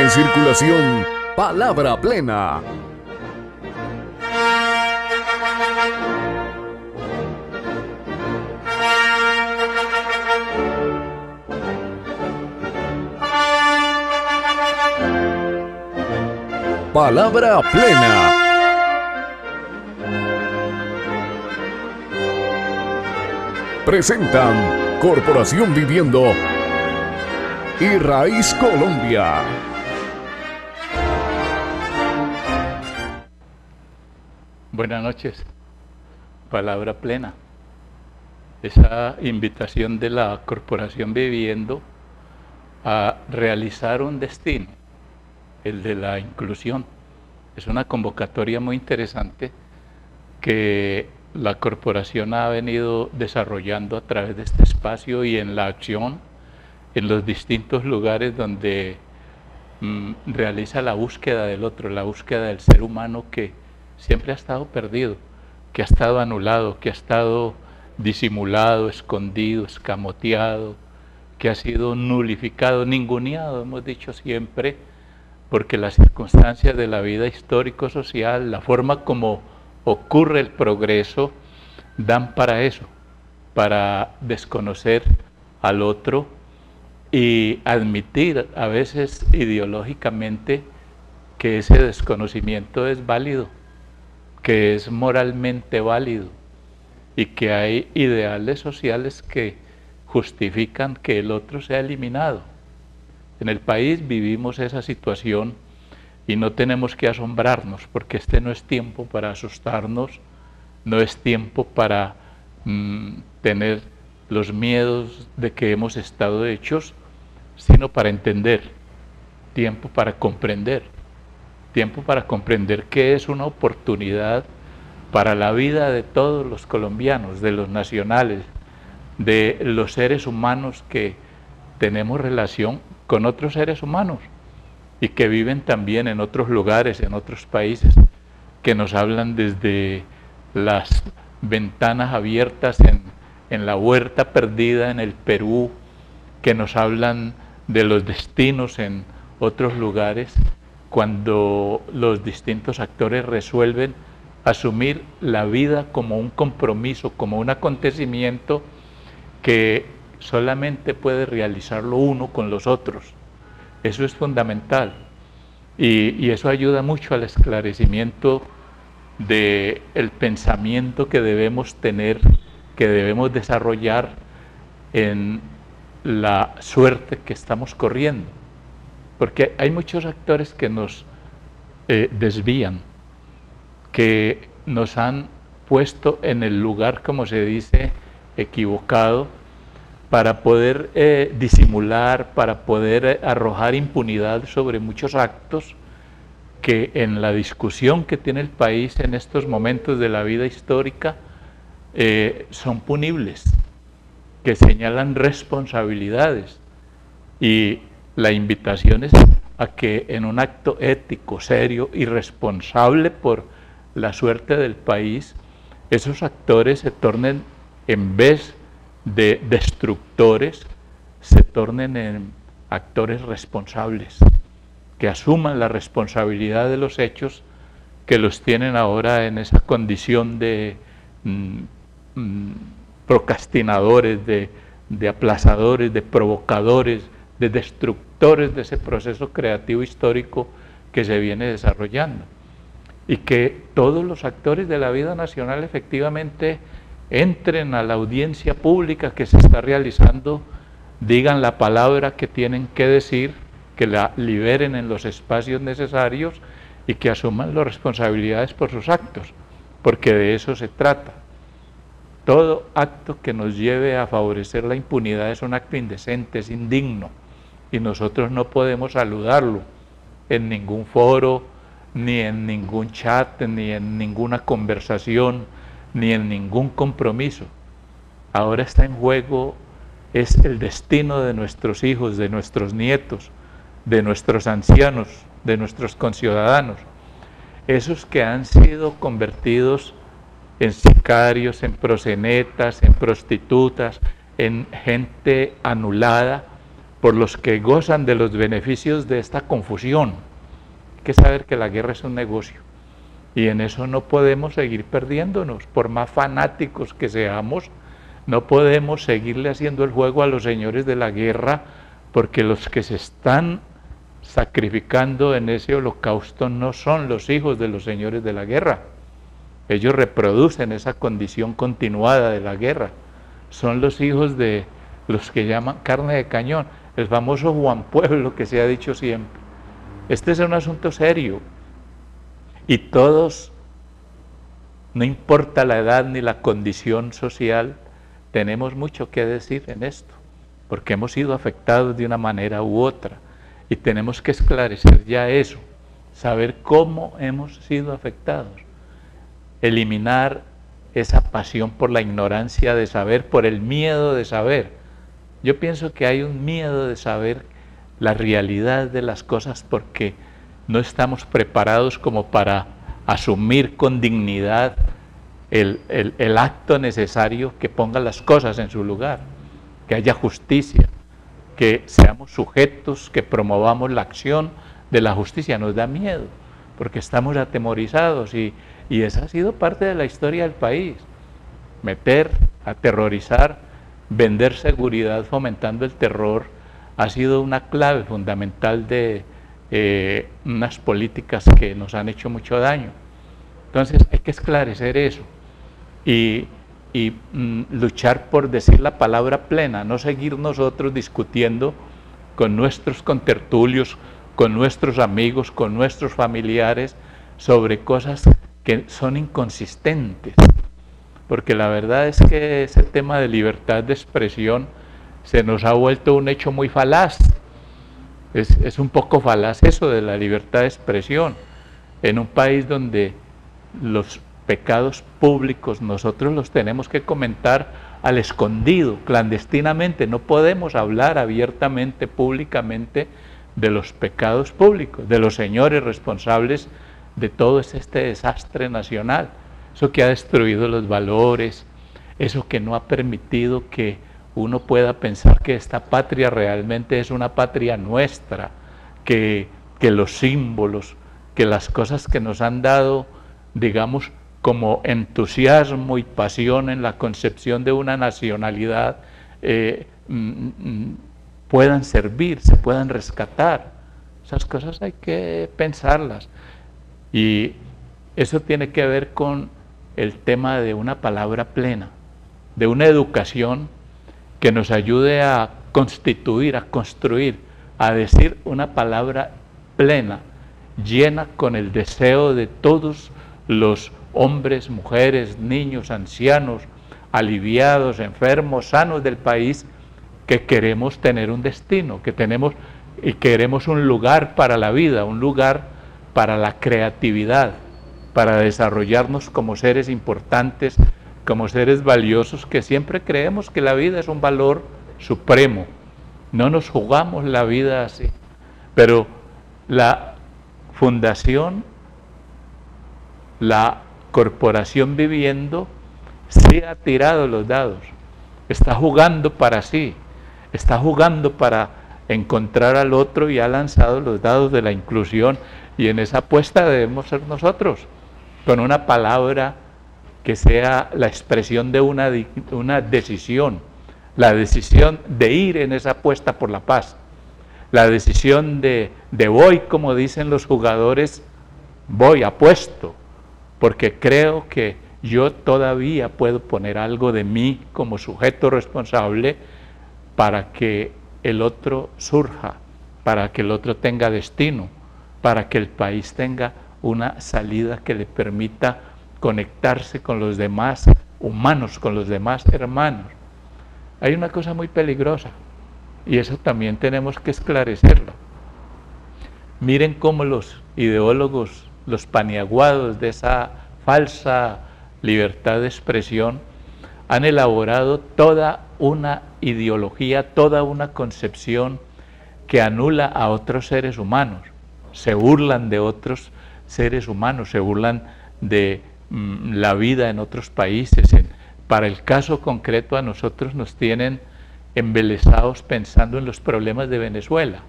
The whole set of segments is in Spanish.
en circulación, Palabra Plena. Palabra Plena. Presentan Corporación Viviendo y Raíz Colombia. Buenas noches. Palabra Plena. Esa invitación de la Corporación Viviendo a realizar un destino, el de la inclusión. Es una convocatoria muy interesante que la corporación ha venido desarrollando a través de este espacio y en la acción en los distintos lugares donde realiza la búsqueda del otro, la búsqueda del ser humano que siempre ha estado perdido, que ha estado anulado, que ha estado disimulado, escondido, escamoteado, que ha sido nulificado, ninguneado, hemos dicho siempre, porque las circunstancias de la vida histórico-social, la forma como ocurre el progreso, dan para eso, para desconocer al otro y admitir a veces ideológicamente que ese desconocimiento es válido, que es moralmente válido y que hay ideales sociales que justifican que el otro sea eliminado. En el país vivimos esa situación y no tenemos que asombrarnos, porque este no es tiempo para asustarnos, no es tiempo para tener los miedos de que hemos estado hechos, sino para entender, tiempo para comprender que es una oportunidad para la vida de todos los colombianos, de los nacionales, de los seres humanos que tenemos relación con otros seres humanos y que viven también en otros lugares, en otros países, que nos hablan desde las ventanas abiertas en la huerta perdida en el Perú, que nos hablan de los destinos en otros lugares, cuando los distintos actores resuelven asumir la vida como un compromiso, como un acontecimiento que solamente puede realizarlo uno con los otros. Eso es fundamental y eso ayuda mucho al esclarecimiento del pensamiento que debemos tener, que debemos desarrollar en la suerte que estamos corriendo. Porque hay muchos actores que nos desvían, que nos han puesto en el lugar, como se dice, equivocado, para poder disimular, para poder arrojar impunidad sobre muchos actos que en la discusión que tiene el país en estos momentos de la vida histórica son punibles, que señalan responsabilidades. Y la invitación es a que en un acto ético, serio y responsable por la suerte del país, esos actores se tornen, en vez de destructores, se tornen en actores responsables, que asuman la responsabilidad de los hechos, que los tienen ahora en esa condición de procrastinadores, de aplazadores, de provocadores, de destructores de ese proceso creativo histórico que se viene desarrollando. Y que todos los actores de la vida nacional efectivamente entren a la audiencia pública que se está realizando, digan la palabra que tienen que decir, que la liberen en los espacios necesarios y que asuman las responsabilidades por sus actos, porque de eso se trata. Todo acto que nos lleve a favorecer la impunidad es un acto indecente, es indigno, y nosotros no podemos saludarlo en ningún foro, ni en ningún chat, ni en ninguna conversación, ni en ningún compromiso. Ahora está en juego es el destino de nuestros hijos, de nuestros nietos, de nuestros ancianos, de nuestros conciudadanos, esos que han sido convertidos en sicarios, en proxenetas, en prostitutas, en gente anulada por los que gozan de los beneficios de esta confusión. Hay que saber que la guerra es un negocio y en eso no podemos seguir perdiéndonos, por más fanáticos que seamos. No podemos seguirle haciendo el juego a los señores de la guerra, porque los que se están sacrificando en ese holocausto no son los hijos de los señores de la guerra. Ellos reproducen esa condición continuada de la guerra. Son los hijos de los que llaman carne de cañón, el famoso Juan Pueblo que se ha dicho siempre. Este es un asunto serio y todos, no importa la edad ni la condición social, tenemos mucho que decir en esto, porque hemos sido afectados de una manera u otra y tenemos que esclarecer ya eso, saber cómo hemos sido afectados, eliminar esa pasión por la ignorancia de saber, por el miedo de saber. Yo pienso que hay un miedo de saber la realidad de las cosas porque no estamos preparados como para asumir con dignidad el acto necesario que ponga las cosas en su lugar, que haya justicia, que seamos sujetos, que promovamos la acción de la justicia. Nos da miedo, porque estamos atemorizados y esa ha sido parte de la historia del país. Meter, aterrorizar, vender seguridad fomentando el terror ha sido una clave fundamental de unas políticas que nos han hecho mucho daño. Entonces hay que esclarecer eso y luchar por decir la palabra plena, no seguir nosotros discutiendo con nuestros contertulios, con nuestros amigos, con nuestros familiares sobre cosas que son inconsistentes, porque la verdad es que ese tema de libertad de expresión se nos ha vuelto un hecho muy falaz. Es un poco falaz eso de la libertad de expresión en un país donde los pecados públicos nosotros los tenemos que comentar al escondido, clandestinamente. No podemos hablar abiertamente, públicamente, de los pecados públicos, de los señores responsables de todo este desastre nacional, eso que ha destruido los valores, eso que no ha permitido que uno pueda pensar que esta patria realmente es una patria nuestra, que los símbolos, que las cosas que nos han dado, digamos, como entusiasmo y pasión en la concepción de una nacionalidad, puedan servir, se puedan rescatar. Esas cosas hay que pensarlas. Y eso tiene que ver con el tema de una palabra plena, de una educación que nos ayude a constituir, a construir, a decir una palabra plena, llena con el deseo de todos los hombres, mujeres, niños, ancianos, aliviados, enfermos, sanos del país, que queremos tener un destino, que tenemos y queremos un lugar para la vida, un lugar para la creatividad, para desarrollarnos como seres importantes, como seres valiosos, que siempre creemos que la vida es un valor supremo. No nos jugamos la vida así. Pero la fundación, la Corporación Viviendo, sí ha tirado los dados. Está jugando para sí, está jugando para encontrar al otro y ha lanzado los dados de la inclusión. Y en esa apuesta debemos ser nosotros, con una palabra que sea la expresión de una decisión, la decisión de ir en esa apuesta por la paz, la decisión de voy, como dicen los jugadores, voy, apuesto, porque creo que yo todavía puedo poner algo de mí como sujeto responsable para que el otro surja, para que el otro tenga destino, para que el país tenga una salida que le permita conectarse con los demás humanos, con los demás hermanos. Hay una cosa muy peligrosa y eso también tenemos que esclarecerlo. Miren cómo los ideólogos, los paniaguados de esa falsa libertad de expresión han elaborado toda una ideología, toda una concepción que anula a otros seres humanos, se burlan de otros seres humanos, se burlan de la vida en otros países. Para el caso concreto a nosotros nos tienen embelesados pensando en los problemas de Venezuela,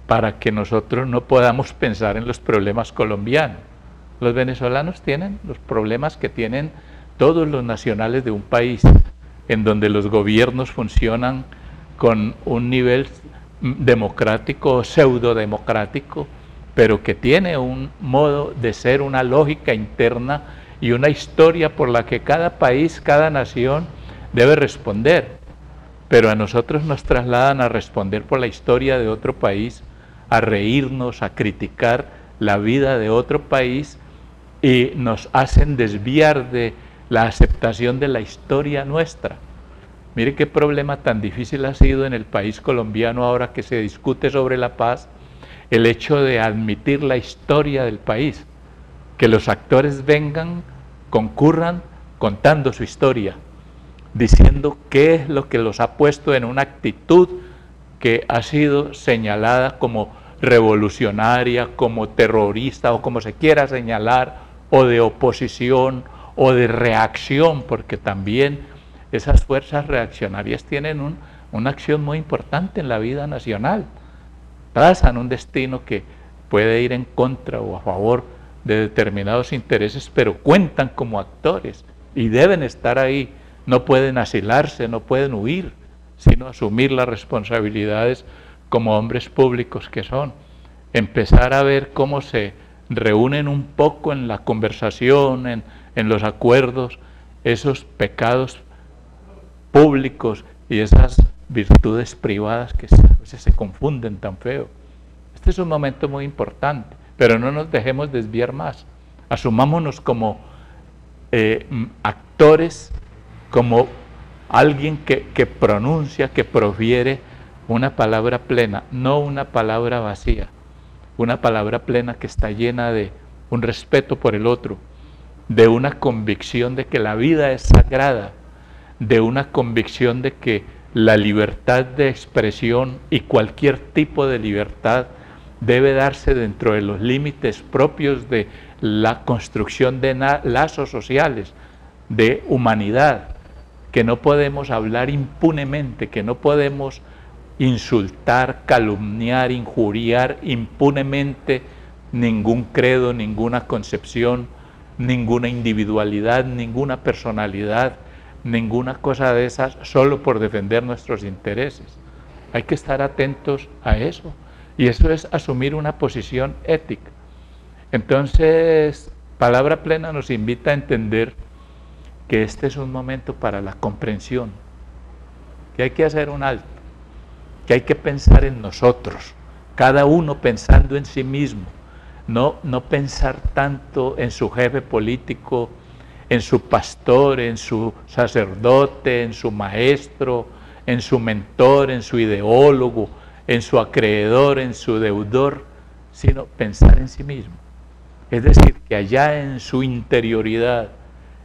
para que nosotros no podamos pensar en los problemas colombianos. Los venezolanos tienen los problemas que tienen todos los nacionales de un país, en donde los gobiernos funcionan con un nivel democrático o pseudo-democrático, pero que tiene un modo de ser, una lógica interna y una historia por la que cada país, cada nación debe responder. Pero a nosotros nos trasladan a responder por la historia de otro país, a reírnos, a criticar la vida de otro país, y nos hacen desviar de la aceptación de la historia nuestra. Mire qué problema tan difícil ha sido en el país colombiano, ahora que se discute sobre la paz, el hecho de admitir la historia del país, que los actores vengan, concurran contando su historia, diciendo qué es lo que los ha puesto en una actitud que ha sido señalada como revolucionaria, como terrorista, o como se quiera señalar, o de oposición, o de reacción, porque también esas fuerzas reaccionarias tienen una acción muy importante en la vida nacional. Trazan un destino que puede ir en contra o a favor de determinados intereses, pero cuentan como actores y deben estar ahí. No pueden asilarse, no pueden huir, sino asumir las responsabilidades como hombres públicos que son. Empezar a ver cómo se reúnen un poco en la conversación, en los acuerdos, esos pecados públicos y esas virtudes privadas que a veces se confunden tan feo. Este es un momento muy importante, pero no nos dejemos desviar más. Asumámonos como actores, como alguien que pronuncia, que profiere una palabra plena, no una palabra vacía, una palabra plena que está llena de un respeto por el otro, de una convicción de que la vida es sagrada, de una convicción de que la libertad de expresión y cualquier tipo de libertad debe darse dentro de los límites propios de la construcción de lazos sociales, de humanidad, que no podemos hablar impunemente, que no podemos insultar, calumniar, injuriar impunemente ningún credo, ninguna concepción, ninguna individualidad, ninguna personalidad, ninguna cosa de esas, solo por defender nuestros intereses. Hay que estar atentos a eso, y eso es asumir una posición ética. Entonces, Palabra Plena nos invita a entender que este es un momento para la comprensión, que hay que hacer un alto, que hay que pensar en nosotros, cada uno pensando en sí mismo, no pensar tanto en su jefe político, en su pastor, en su sacerdote, en su maestro, en su mentor, en su ideólogo, en su acreedor, en su deudor, sino pensar en sí mismo. Es decir, que allá en su interioridad,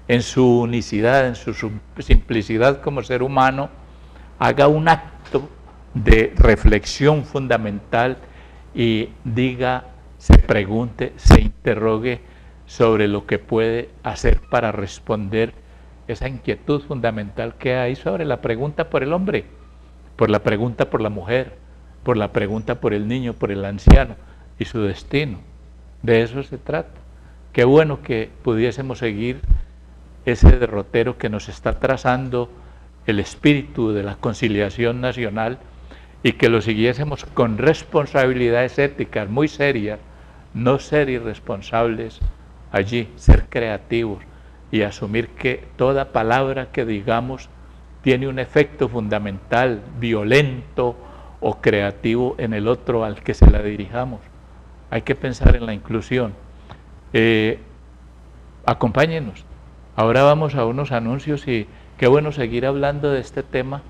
en su unicidad, en su simplicidad como ser humano, haga un acto de reflexión fundamental y diga, se pregunte, se interrogue sobre lo que puede hacer para responder esa inquietud fundamental que hay sobre la pregunta por el hombre, por la pregunta por la mujer, por la pregunta por el niño, por el anciano y su destino. De eso se trata. Qué bueno que pudiésemos seguir ese derrotero que nos está trazando el espíritu de la conciliación nacional, y que lo siguiésemos con responsabilidades éticas muy serias, no ser irresponsables allí, ser creativos y asumir que toda palabra que digamos tiene un efecto fundamental, violento o creativo en el otro al que se la dirijamos. Hay que pensar en la inclusión. Acompáñenos. Ahora vamos a unos anuncios, y qué bueno seguir hablando de este tema,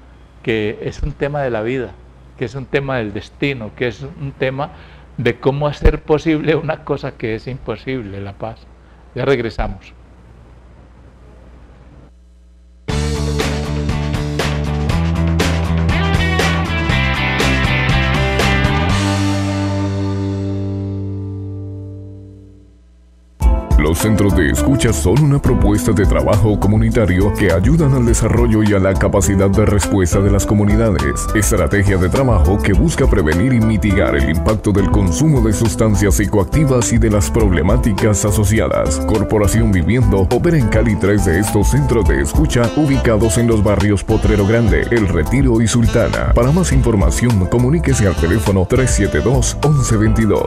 que es un tema de la vida, que es un tema del destino, que es un tema de cómo hacer posible una cosa que es imposible, la paz. Ya regresamos. Los centros de escucha son una propuesta de trabajo comunitario que ayudan al desarrollo y a la capacidad de respuesta de las comunidades. Estrategia de trabajo que busca prevenir y mitigar el impacto del consumo de sustancias psicoactivas y de las problemáticas asociadas. Corporación Viviendo opera en Cali 3 de estos centros de escucha ubicados en los barrios Potrero Grande, El Retiro y Sultana. Para más información, comuníquese al teléfono 372-1122.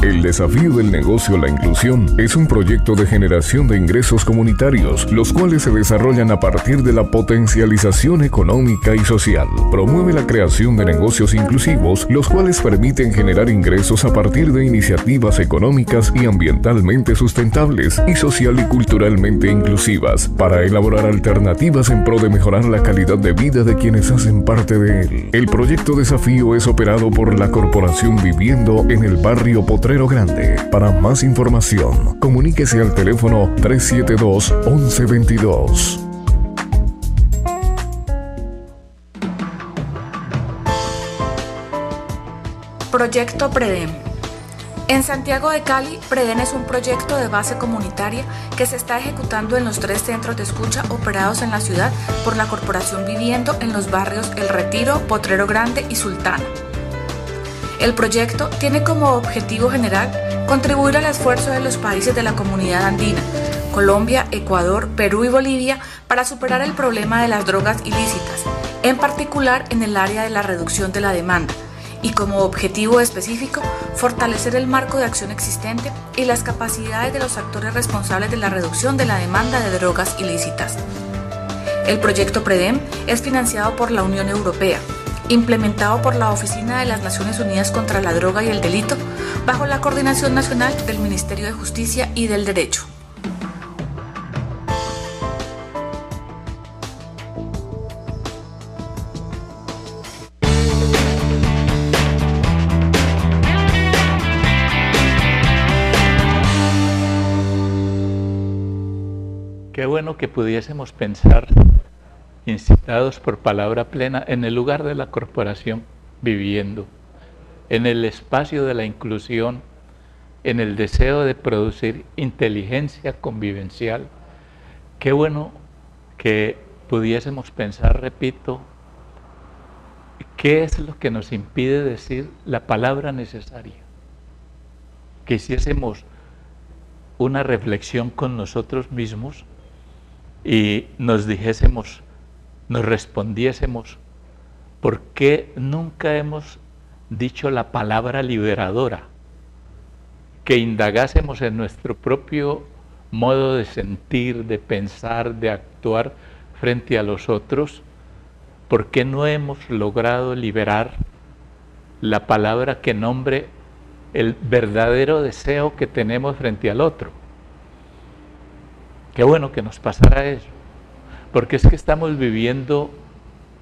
El desafío del negocio La Inclusión es un proyecto de generación de ingresos comunitarios, los cuales se desarrollan a partir de la potencialización económica y social. Promueve la creación de negocios inclusivos, los cuales permiten generar ingresos a partir de iniciativas económicas y ambientalmente sustentables y social y culturalmente inclusivas, para elaborar alternativas en pro de mejorar la calidad de vida de quienes hacen parte de él. El proyecto Desafío es operado por la Corporación Viviendo en el barrio Potrero Grande. Para más información, comuníquese al teléfono 372-1122. Proyecto PREDEM. En Santiago de Cali, PREDEM es un proyecto de base comunitaria que se está ejecutando en los 3 centros de escucha operados en la ciudad por la Corporación Viviendo en los barrios El Retiro, Potrero Grande y Sultana. El proyecto tiene como objetivo general contribuir al esfuerzo de los países de la Comunidad Andina, Colombia, Ecuador, Perú y Bolivia, para superar el problema de las drogas ilícitas, en particular en el área de la reducción de la demanda, y como objetivo específico, fortalecer el marco de acción existente y las capacidades de los actores responsables de la reducción de la demanda de drogas ilícitas. El proyecto PREDEM es financiado por la Unión Europea, implementado por la Oficina de las Naciones Unidas contra la Droga y el Delito, bajo la coordinación nacional del Ministerio de Justicia y del Derecho. Qué bueno que pudiésemos pensar, incitados por Palabra Plena, en el lugar de la Corporación Viviendo, en el espacio de la inclusión, en el deseo de producir inteligencia convivencial. Qué bueno que pudiésemos pensar, repito, qué es lo que nos impide decir la palabra necesaria. Que hiciésemos una reflexión con nosotros mismos y nos dijésemos, nos respondiésemos, ¿por qué nunca hemos dicho la palabra liberadora? Que indagásemos en nuestro propio modo de sentir, de pensar, de actuar frente a los otros, ¿por qué no hemos logrado liberar la palabra que nombre el verdadero deseo que tenemos frente al otro? Qué bueno que nos pasara eso, porque es que estamos viviendo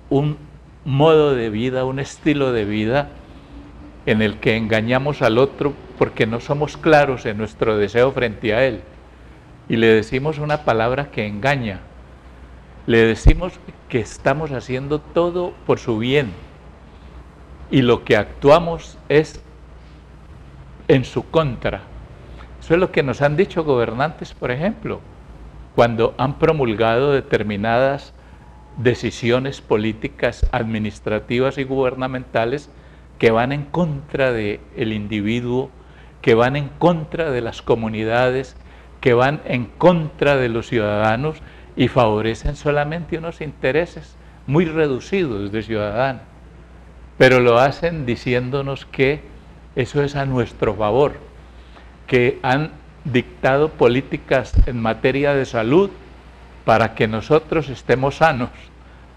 un modo de vida, un estilo de vida en el que engañamos al otro porque no somos claros en nuestro deseo frente a él y le decimos una palabra que engaña, le decimos que estamos haciendo todo por su bien y lo que actuamos es en su contra. Eso es lo que nos han dicho gobernantes, por ejemplo, cuando han promulgado determinadas decisiones políticas, administrativas y gubernamentales que van en contra del individuo, que van en contra de las comunidades, que van en contra de los ciudadanos y favorecen solamente unos intereses muy reducidos de ciudadanos. Pero lo hacen diciéndonos que eso es a nuestro favor, que han dictado políticas en materia de salud para que nosotros estemos sanos.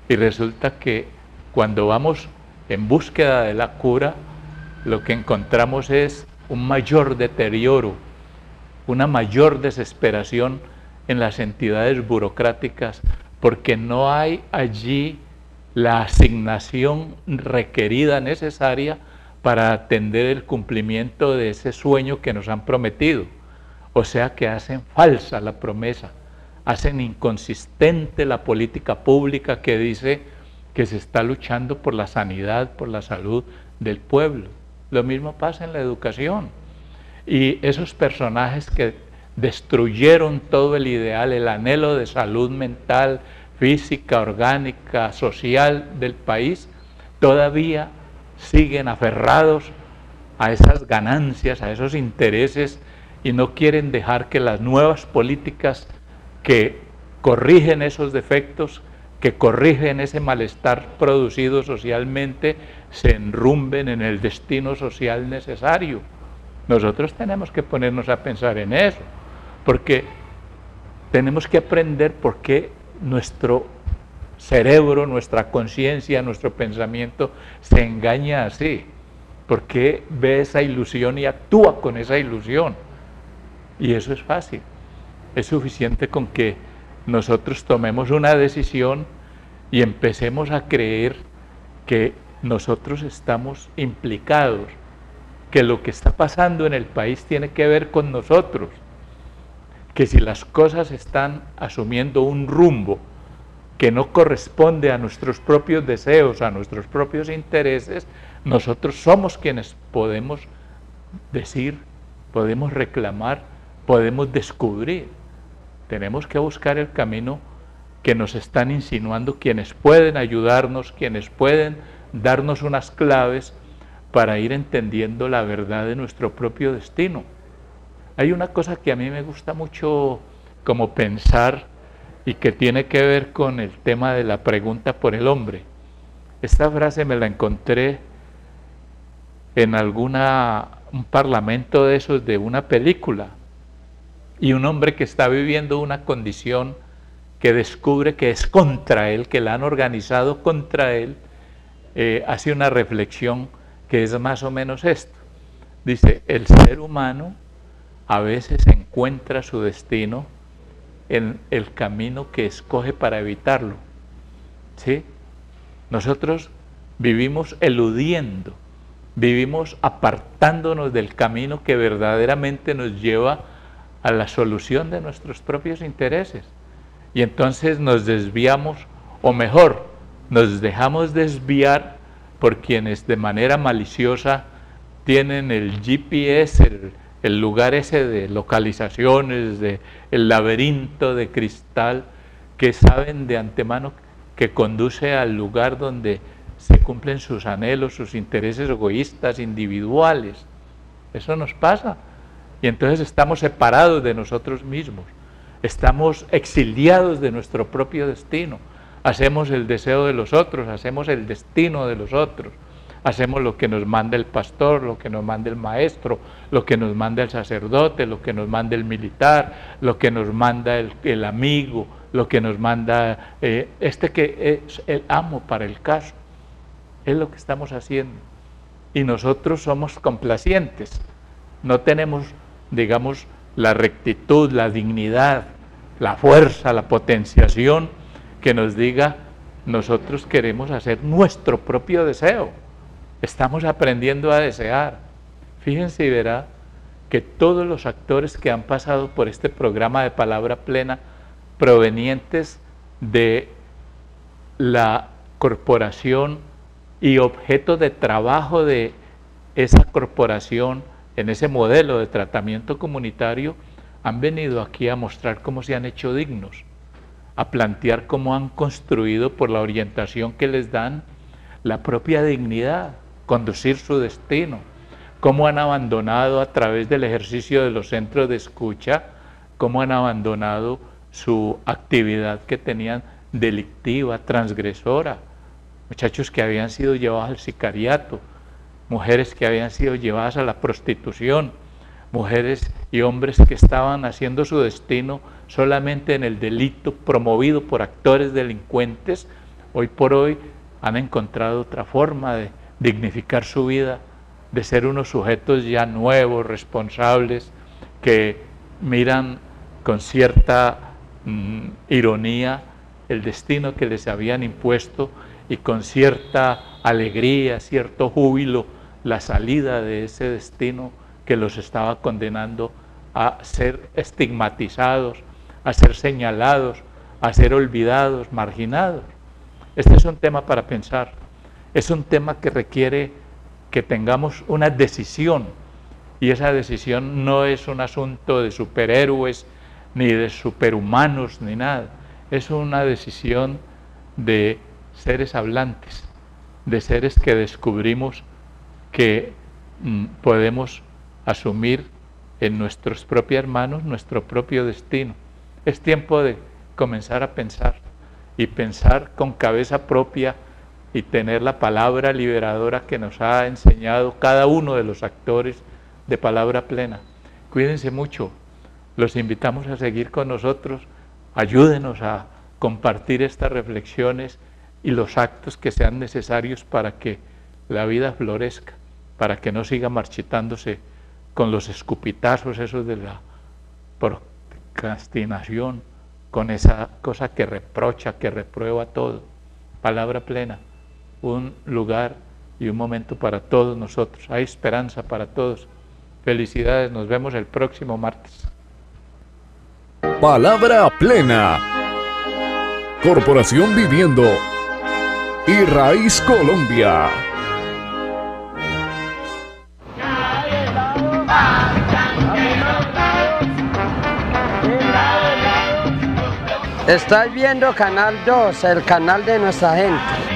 Y resulta que cuando vamos en búsqueda de la cura, lo que encontramos es un mayor deterioro, una mayor desesperación en las entidades burocráticas, porque no hay allí la asignación requerida, necesaria, para atender el cumplimiento de ese sueño que nos han prometido. O sea que hacen falsa la promesa, hacen inconsistente la política pública que dice que se está luchando por la sanidad, por la salud del pueblo. Lo mismo pasa en la educación. Y esos personajes que destruyeron todo el ideal, el anhelo de salud mental, física, orgánica, social del país, todavía siguen aferrados a esas ganancias, a esos intereses, y no quieren dejar que las nuevas políticas que corrigen esos defectos, que corrigen ese malestar producido socialmente, se enrumben en el destino social necesario. Nosotros tenemos que ponernos a pensar en eso, porque tenemos que aprender por qué nuestro cerebro, nuestra conciencia, nuestro pensamiento se engaña así, por qué ve esa ilusión y actúa con esa ilusión. Y eso es fácil, es suficiente con que nosotros tomemos una decisión y empecemos a creer que nosotros estamos implicados, que lo que está pasando en el país tiene que ver con nosotros, que si las cosas están asumiendo un rumbo que no corresponde a nuestros propios deseos, a nuestros propios intereses, nosotros somos quienes podemos decir, podemos reclamar, podemos descubrir. Tenemos que buscar el camino que nos están insinuando quienes pueden ayudarnos, quienes pueden darnos unas claves para ir entendiendo la verdad de nuestro propio destino. Hay una cosa que a mí me gusta mucho como pensar y que tiene que ver con el tema de la pregunta por el hombre. Esta frase me la encontré en un parlamento de esos de una película, y un hombre que está viviendo una condición que descubre que es contra él, que la han organizado contra él, hace una reflexión que es más o menos esto. Dice, el ser humano a veces encuentra su destino en el camino que escoge para evitarlo. ¿Sí? Nosotros vivimos eludiendo, vivimos apartándonos del camino que verdaderamente nos lleva a la solución de nuestros propios intereses. Y entonces nos desviamos, o mejor, nos dejamos desviar por quienes de manera maliciosa tienen el GPS, el lugar ese de localizaciones, el laberinto de cristal, que saben de antemano que conduce al lugar donde se cumplen sus anhelos, sus intereses egoístas, individuales. Eso nos pasa. Y entonces estamos separados de nosotros mismos, estamos exiliados de nuestro propio destino, hacemos el deseo de los otros, hacemos el destino de los otros, hacemos lo que nos manda el pastor, lo que nos manda el maestro, lo que nos manda el sacerdote, lo que nos manda el militar, lo que nos manda el amigo, lo que nos manda que es el amo para el caso. Es lo que estamos haciendo. Y nosotros somos complacientes, no tenemos, digamos, la rectitud, la dignidad, la fuerza, la potenciación que nos diga, nosotros queremos hacer nuestro propio deseo. Estamos aprendiendo a desear. Fíjense y verá que todos los actores que han pasado por este programa de Palabra Plena, provenientes de la corporación y objeto de trabajo de esa corporación, en ese modelo de tratamiento comunitario, han venido aquí a mostrar cómo se han hecho dignos, a plantear cómo han construido por la orientación que les dan la propia dignidad, conducir su destino, cómo han abandonado a través del ejercicio de los centros de escucha, cómo han abandonado su actividad que tenían delictiva, transgresora, muchachos que habían sido llevados al sicariato, mujeres que habían sido llevadas a la prostitución, mujeres y hombres que estaban haciendo su destino solamente en el delito promovido por actores delincuentes, hoy por hoy han encontrado otra forma de dignificar su vida, de ser unos sujetos ya nuevos, responsables, que miran con cierta ironía el destino que les habían impuesto y con cierta alegría, cierto júbilo, la salida de ese destino que los estaba condenando a ser estigmatizados, a ser señalados, a ser olvidados, marginados. Este es un tema para pensar, es un tema que requiere que tengamos una decisión, y esa decisión no es un asunto de superhéroes, ni de superhumanos, ni nada, es una decisión de seres hablantes, de seres que descubrimos que podemos asumir en nuestras propias manos nuestro propio destino. Es tiempo de comenzar a pensar, y pensar con cabeza propia, y tener la palabra liberadora que nos ha enseñado cada uno de los actores de Palabra Plena. Cuídense mucho, los invitamos a seguir con nosotros, ayúdenos a compartir estas reflexiones y los actos que sean necesarios para que la vida florezca, para que no siga marchitándose con los escupitazos esos de la procrastinación, con esa cosa que reprocha, que reprueba todo. Palabra Plena, un lugar y un momento para todos nosotros. Hay esperanza para todos. Felicidades, nos vemos el próximo martes. Palabra Plena. Corporación Viviendo y Raíz Colombia. Estás viendo Canal 2, el canal de nuestra gente.